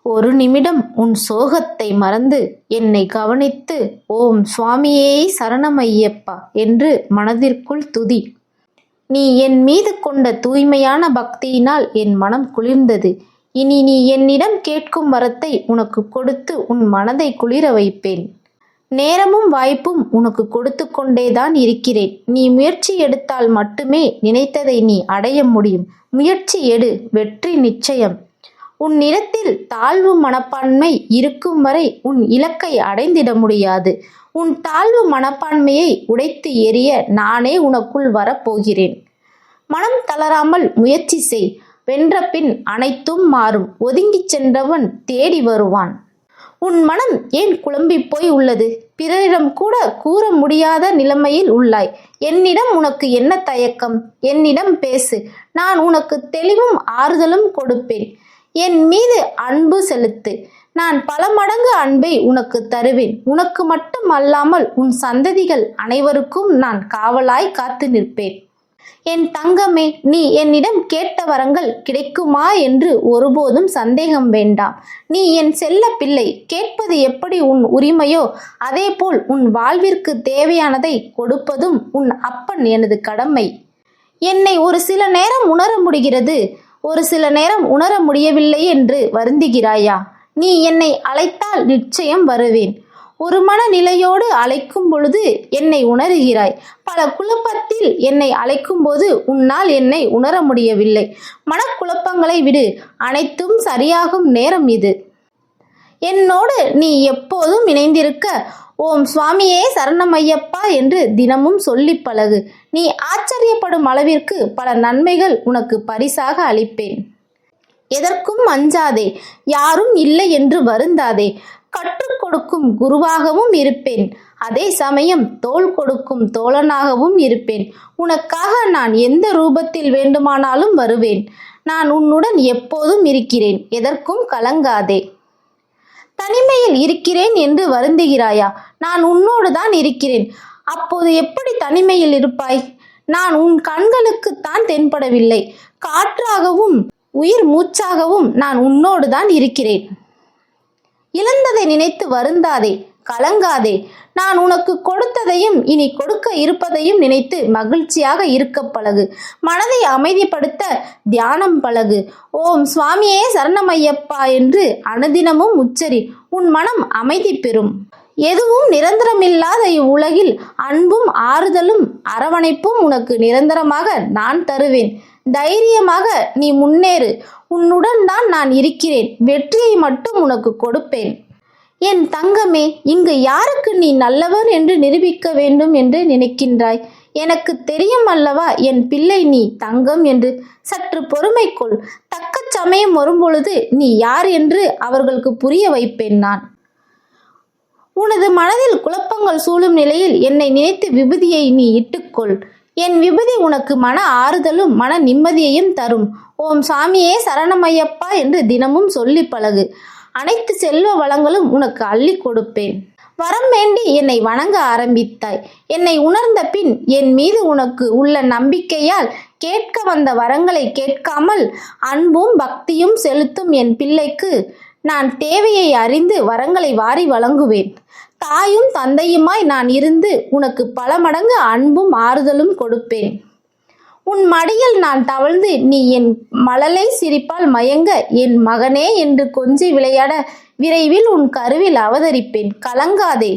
ஒரு நிமிடம் உன் சோகத்தை மறந்து என்னை கவனித்து ஓம் சுவாமியே சரணமையப்பா என்று மனதிற்குள் துதி. நீ என் மீது கொண்ட தூய்மையான பக்தியினால் என் மனம் குளிர்ந்தது. இனி நீ என்னிடம் கேட்கும் வரத்தை உனக்கு கொடுத்து உன் மனதை குளிர வைப்பேன். நேரமும் வாய்ப்பும் உனக்கு கொடுத்து கொண்டேதான் இருக்கிறேன். நீ முயற்சி எடுத்தால் மட்டுமே நினைத்ததை நீ அடைய முடியும். முயற்சி எடு, வெற்றி நிச்சயம். உன்னிடத்தில் தாழ்வு மனப்பான்மை இருக்கும் வரை உன் இலக்கை அடைந்திட முடியாது. உன் தாழ்வு மனப்பான்மையை உடைத்து எறிய நானே உனக்குள் வரப்போகிறேன். மனம் தளராமல் முயற்சி செய். வென்ற பின் அனைத்தும் மாறும். ஒதுங்கிச் சென்றவன் தேடி வருவான். உன் மனம் ஏன் குழம்பி போய் உள்ளது? பிறரிடம் கூட கூற முடியாத நிலைமையில் உள்ளாய். என்னிடம் உனக்கு என்ன தயக்கம்? என்னிடம் பேசு. நான் உனக்கு தெளிவும் ஆறுதலும் கொடுப்பேன். என் மீது அன்பு செலுத்து. நான் பல மடங்கு அன்பை உனக்கு தருவேன். உனக்கு மட்டும் அல்லாமல் உன் சந்ததிகள் அனைவருக்கும் நான் காவலாய் காத்து நிற்பேன். என் தங்கமே, நீ என்னிடம் கேட்ட வரங்கள் கிடைக்குமா என்று ஒருபோதும் சந்தேகம் வேண்டாம். நீ என் செல்ல பிள்ளை. கேட்பது எப்படி உன் உரிமையோ அதேபோல் உன் வாழ்விற்கு தேவையானதை கொடுப்பதும் உன் அப்பன் எனது கடமை. என்னை ஒரு சில நேரம் உணர முடிகிறது, ஒரு சில நேரம் உணர முடியவில்லை என்று வருந்துகிறாயா? நீ என்னை அழைத்தால் நிச்சயம் வருவேன். ஒரு மனநிலையோடு அழைக்கும் பொழுது என்னை உணர்கிறாய். பல குழப்பத்தில் என்னை அழைக்கும் போது உன்னால் என்னை உணர முடியவில்லை. மனக்குழப்பங்களை விடு, அனைத்தும் சரியாகும் நேரம் இது. என்னோடு நீ எப்போதும் இணைந்திருக்க ஓம் சுவாமியே சரணமையப்பா என்று தினமும் சொல்லி பழகு. நீ ஆச்சரியப்படும் அளவிற்கு பல நன்மைகள் உனக்கு பரிசாக அளிப்பேன். எதற்கும் அஞ்சாதே, யாரும் இல்லை என்று வருந்தாதே. கற்றுக் கொடுக்கும் குருவாகவும் இருப்பேன். அதே சமயம் தோள் கொடுக்கும் தோழனாகவும் இருப்பேன். உனக்காக நான் எந்த ரூபத்தில் வேண்டுமானாலும் வருவேன். நான் உன்னுடன் எப்போதும் இருக்கிறேன். எதற்கும் கலங்காதே. தனிமையில் இருக்கிறேன் என்று வருந்துகிறாயா? நான் உன்னோடு தான் இருக்கிறேன். அப்போது எப்படி தனிமையில் இருப்பாய்? நான் உன் கண்களுக்கு தான் தென்படவில்லை. காற்றாகவும் உயிர் மூச்சாகவும் நான் உன்னோடு தான் இருக்கிறேன். இழந்ததை நினைத்து வருந்தாதே, கலங்காதே. நான் உனக்கு கொடுத்ததையும் இனி கொடுக்க இருப்பதையும் நினைத்து மகிழ்ச்சியாக இருக்க பழகு. மனதை அமைதிப்படுத்த தியானம் பழகு. ஓம் சுவாமியே சரணமையப்பா என்று அனுதினமும் உச்சரி. உன் மனம் அமைதி பெறும். எதுவும் நிரந்தரமில்லாத இவ்வுலகில் அன்பும் ஆறுதலும் அரவணைப்பும் உனக்கு நிரந்தரமாக நான் தருவேன். தைரியமாக நீ முன்னேறு. உன்னுடன் தான் நான் இருக்கிறேன். வெற்றியை மட்டும் உனக்கு கொடுப்பேன். என் தங்கமே, இங்கு யாருக்கு நீ நல்லவர் என்று நிரூபிக்க வேண்டும் என்று நினைக்கின்றாய்? எனக்கு தெரியும் அல்லவா என் பிள்ளை நீ தங்கம் என்று. சற்று பொறுமை கொள். தக்க சமயம் வரும்பொழுது நீ யார் என்று அவர்களுக்கு புரிய வைப்பேன் நான். உனது மனதில் குழப்பங்கள் சூழும் நிலையில் என்னை நினைத்து விபூதியை நீ இட்டுக்கொள். என் விபூதி உனக்கு மன ஆறுதலும் மன நிம்மதியையும் தரும். ஓம் சாமியே சரணமையப்பா என்று தினமும் சொல்லி பழகு. அனைத்து செல்வ வளங்களும் உனக்கு அள்ளி கொடுப்பேன். வரம் வேண்டி என்னை வணங்க ஆரம்பித்தாய். என்னை உணர்ந்த பின் என் மீது உனக்கு உள்ள நம்பிக்கையால் கேட்க வந்த வரங்களை கேட்காமல் அன்பும் பக்தியும் செலுத்தும் என் பிள்ளைக்கு நான் தேவையை அறிந்து வரங்களை வாரி வழங்குவேன். தாயும் தந்தையுமாய் நான் இருந்து உனக்கு பல மடங்கு அன்பும் ஆறுதலும் கொடுப்பேன். உன் மடியில் நான் தவழ்ந்து நீ என் மழலை சிரிப்பால் மயங்க என் மகனே என்று கொஞ்சி விளையாட விரைவில் உன் கருவில் அவதரிப்பேன். கலங்காதே.